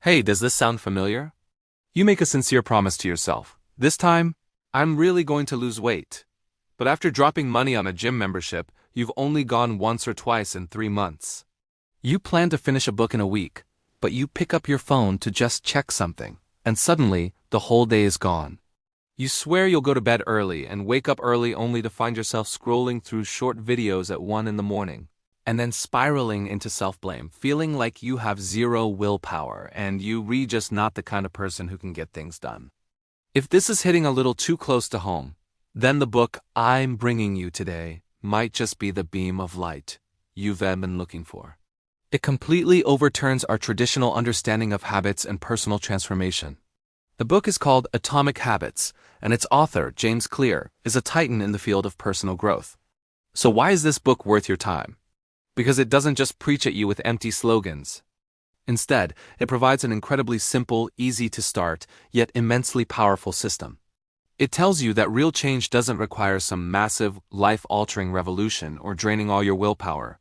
Hey, does this sound familiar? You make a sincere promise to yourself. This time, I'm really going to lose weight. But after dropping money on a gym membership, you've only gone once or twice in 3 months. You plan to finish a book in a week, but you pick up your phone to just check something, and suddenly, the whole day is gone. You swear you'll go to bed early and wake up early only to find yourself scrolling through short videos at 1 in the morning. And then spiraling into self-blame, feeling like you have zero willpower and you're just not the kind of person who can get things done. If this is hitting a little too close to home, then the book I'm bringing you today might just be the beam of light you've been looking for. It completely overturns our traditional understanding of habits and personal transformation. The book is called Atomic Habits, and its author, James Clear, is a titan in the field of personal growth. So why is this book worth your time? Because it doesn't just preach at you with empty slogans. Instead, it provides an incredibly simple, easy to start, yet immensely powerful system. It tells you that real change doesn't require some massive, life-altering revolution or draining all your willpower.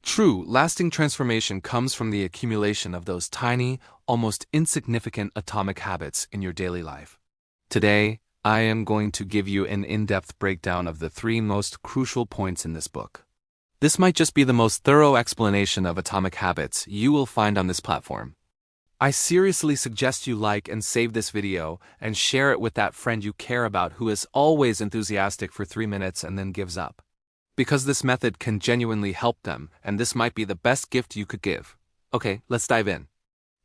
True, lasting transformation comes from the accumulation of those tiny, almost insignificant atomic habits in your daily life. Today, I am going to give you an in-depth breakdown of the 3 most crucial points in this book. This might just be the most thorough explanation of atomic habits you will find on this platform. I seriously suggest you like and save this video and share it with that friend you care about who is always enthusiastic for 3 minutes and then gives up. Because this method can genuinely help them, and this might be the best gift you could give. Okay, let's dive in.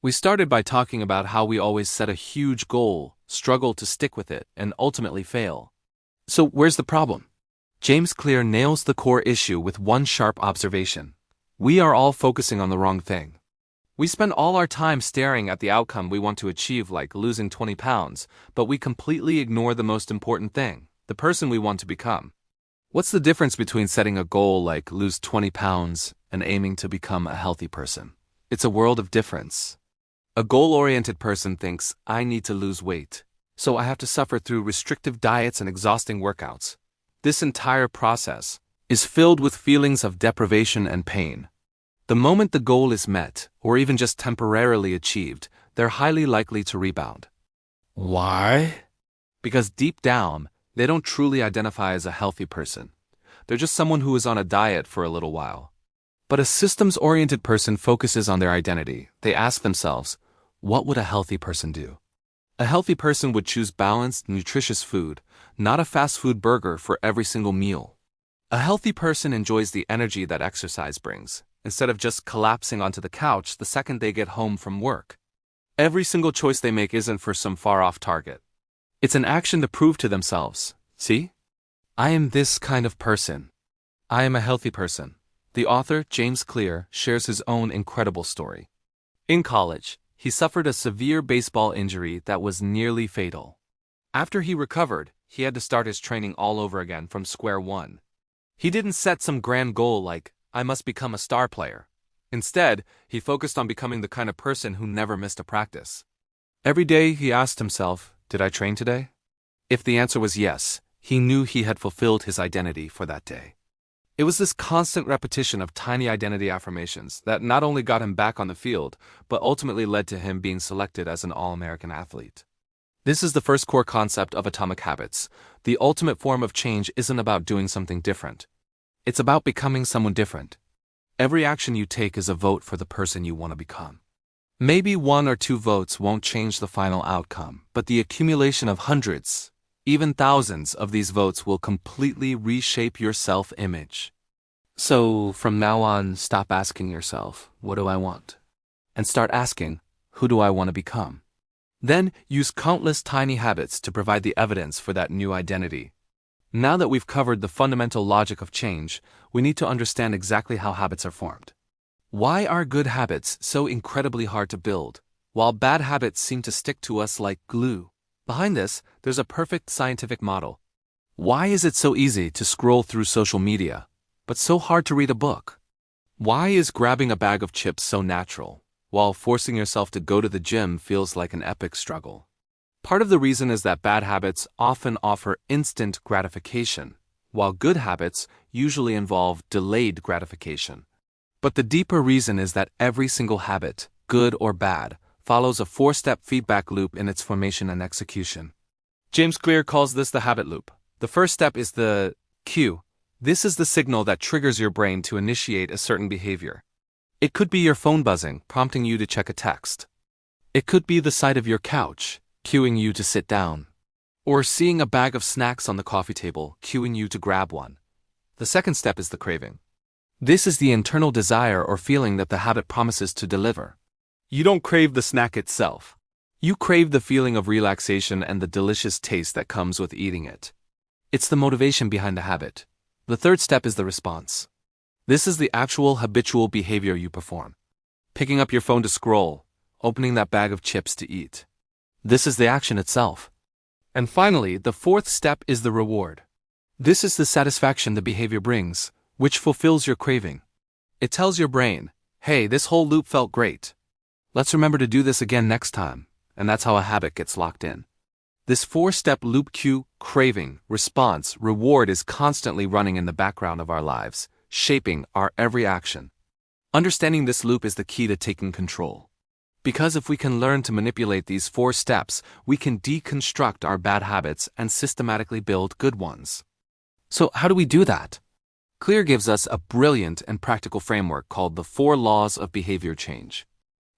We started by talking about how we always set a huge goal, struggle to stick with it, and ultimately fail. So where's the problem? James Clear nails the core issue with one sharp observation. We are all focusing on the wrong thing. We spend all our time staring at the outcome we want to achieve, like losing 20 pounds, but we completely ignore the most important thing, the person we want to become. What's the difference between setting a goal like lose 20 pounds and aiming to become a healthy person? It's a world of difference. A goal-oriented person thinks, I need to lose weight, so I have to suffer through restrictive diets and exhausting workouts. This entire process is filled with feelings of deprivation and pain. The moment the goal is met, or even just temporarily achieved, they're highly likely to rebound. Why? Because deep down, they don't truly identify as a healthy person. They're just someone who is on a diet for a little while. But a systems-oriented person focuses on their identity. They ask themselves, what would a healthy person do? A healthy person would choose balanced, nutritious food, not a fast food burger for every single meal. A healthy person enjoys the energy that exercise brings, instead of just collapsing onto the couch the second they get home from work. Every single choice they make isn't for some far-off target. It's an action to prove to themselves, see? I am this kind of person. I am a healthy person. The author, James Clear, shares his own incredible story. In college, he suffered a severe baseball injury that was nearly fatal. After he recovered, he had to start his training all over again from square one. He didn't set some grand goal like, I must become a star player. Instead, he focused on becoming the kind of person who never missed a practice. Every day he asked himself, did I train today? If the answer was yes, he knew he had fulfilled his identity for that day. It was this constant repetition of tiny identity affirmations that not only got him back on the field, but ultimately led to him being selected as an All-American athlete. This is the first core concept of atomic habits. The ultimate form of change isn't about doing something different. It's about becoming someone different. Every action you take is a vote for the person you want to become. Maybe 1 or 2 votes won't change the final outcome, but the accumulation of hundreds, even thousands of these votes will completely reshape your self-image. So, from now on, stop asking yourself, what do I want? And start asking, who do I want to become? Then, use countless tiny habits to provide the evidence for that new identity. Now that we've covered the fundamental logic of change, we need to understand exactly how habits are formed. Why are good habits so incredibly hard to build, while bad habits seem to stick to us like glue? Behind this, there's a perfect scientific model. Why is it so easy to scroll through social media, but so hard to read a book? Why is grabbing a bag of chips so natural, while forcing yourself to go to the gym feels like an epic struggle? Part of the reason is that bad habits often offer instant gratification, while good habits usually involve delayed gratification. But the deeper reason is that every single habit, good or bad, follows a 4-step feedback loop in its formation and execution. James Clear calls this the habit loop. The first step is the cue. This is the signal that triggers your brain to initiate a certain behavior. It could be your phone buzzing, prompting you to check a text. It could be the sight of your couch, cueing you to sit down. Or seeing a bag of snacks on the coffee table, cueing you to grab one. The second step is the craving. This is the internal desire or feeling that the habit promises to deliver. You don't crave the snack itself. You crave the feeling of relaxation and the delicious taste that comes with eating it. It's the motivation behind the habit. The third step is the response. This is the actual habitual behavior you perform. Picking up your phone to scroll, opening that bag of chips to eat. This is the action itself. And finally, the fourth step is the reward. This is the satisfaction the behavior brings, which fulfills your craving. It tells your brain, hey, this whole loop felt great. Let's remember to do this again next time, and that's how a habit gets locked in. This 4-step loop: cue, craving, response, reward is constantly running in the background of our lives, shaping our every action. Understanding this loop is the key to taking control. Because if we can learn to manipulate these 4 steps, we can deconstruct our bad habits and systematically build good ones. So how do we do that? Clear gives us a brilliant and practical framework called the 4 laws of behavior change.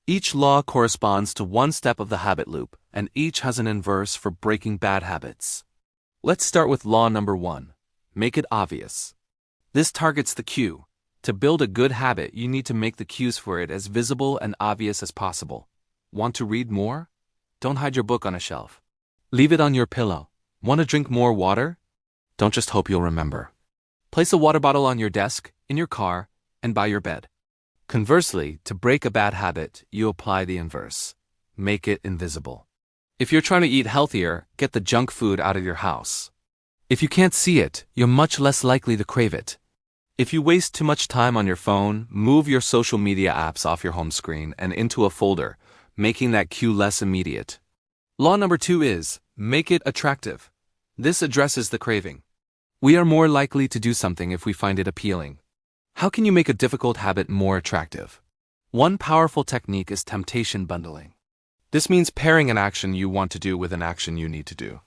Each law corresponds to one step of the habit loop, and each has an inverse for breaking bad habits. Let's start with law number 1. Make it obvious. This targets the cue. To build a good habit, you need to make the cues for it as visible and obvious as possible. Want to read more? Don't hide your book on a shelf. Leave it on your pillow. Want to drink more water? Don't just hope you'll remember. Place a water bottle on your desk, in your car, and by your bed. Conversely, to break a bad habit, you apply the inverse. Make it invisible. If you're trying to eat healthier, get the junk food out of your house. If you can't see it, you're much less likely to crave it. If you waste too much time on your phone, move your social media apps off your home screen and into a folder, making that cue less immediate. Law number 2 is, make it attractive. This addresses the craving. We are more likely to do something if we find it appealing. How can you make a difficult habit more attractive? One powerful technique is temptation bundling. This means pairing an action you want to do with an action you need to do.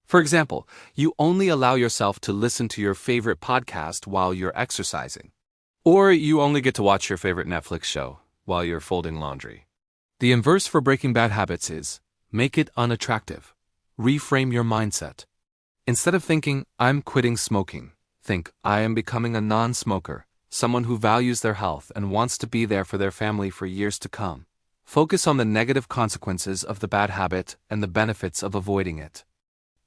For example, you only allow yourself to listen to your favorite podcast while you're exercising. Or you only get to watch your favorite Netflix show while you're folding laundry. The inverse for breaking bad habits is, make it unattractive. Reframe your mindset. Instead of thinking, I'm quitting smoking, think, I am becoming a non-smoker, someone who values their health and wants to be there for their family for years to come. Focus on the negative consequences of the bad habit and the benefits of avoiding it.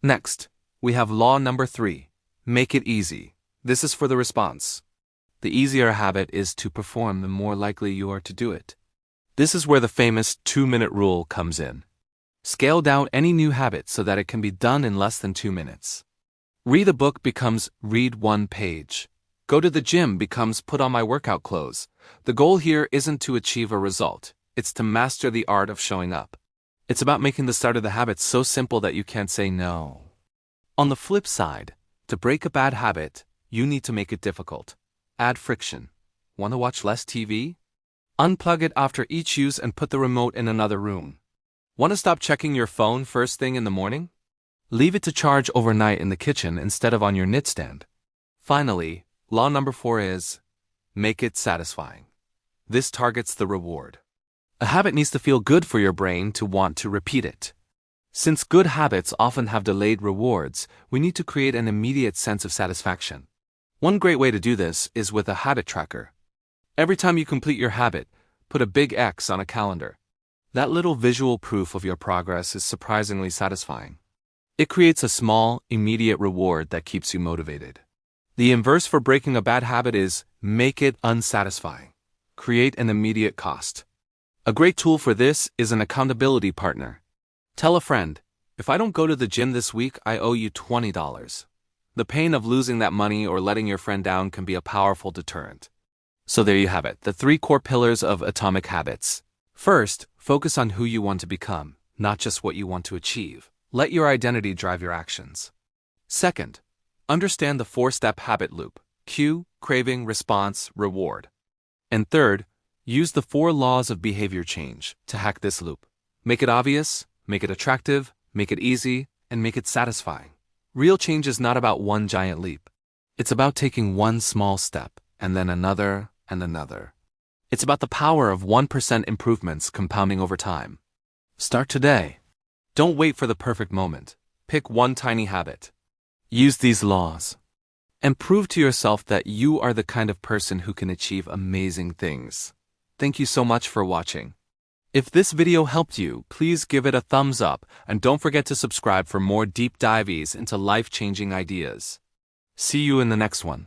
Next, we have law number 3. Make it easy. This is for the response. The easier a habit is to perform, the more likely you are to do it. This is where the famous 2-minute rule comes in. Scale down any new habit so that it can be done in less than 2 minutes. Read a book becomes read 1 page. Go to the gym becomes put on my workout clothes. The goal here isn't to achieve a result. It's to master the art of showing up. It's about making the start of the habit so simple that you can't say no. On the flip side, to break a bad habit, you need to make it difficult. Add friction. Want to watch less TV? Unplug it after each use and put the remote in another room. Want to stop checking your phone first thing in the morning? Leave it to charge overnight in the kitchen instead of on your nightstand. Finally, law number 4 is, make it satisfying. This targets the reward. A habit needs to feel good for your brain to want to repeat it. Since good habits often have delayed rewards, we need to create an immediate sense of satisfaction. One great way to do this is with a habit tracker. Every time you complete your habit, put a big X on a calendar. That little visual proof of your progress is surprisingly satisfying. It creates a small, immediate reward that keeps you motivated. The inverse for breaking a bad habit is, make it unsatisfying. Create an immediate cost. A great tool for this is an accountability partner. Tell a friend, if I don't go to the gym this week, I owe you $20. The pain of losing that money or letting your friend down can be a powerful deterrent. So there you have it, the 3 core pillars of atomic habits. First, focus on who you want to become, not just what you want to achieve. Let your identity drive your actions. Second, understand the 4-step habit loop: cue, craving, response, reward. And third, use the 4 laws of behavior change to hack this loop. Make it obvious, make it attractive, make it easy, and make it satisfying. Real change is not about one giant leap. It's about taking one small step, and then another, and another. It's about the power of 1% improvements compounding over time. Start today. Don't wait for the perfect moment. Pick one tiny habit. Use these laws. And prove to yourself that you are the kind of person who can achieve amazing things. Thank you so much for watching. If this video helped you, please give it a thumbs up and don't forget to subscribe for more deep dives into life-changing ideas. See you in the next one.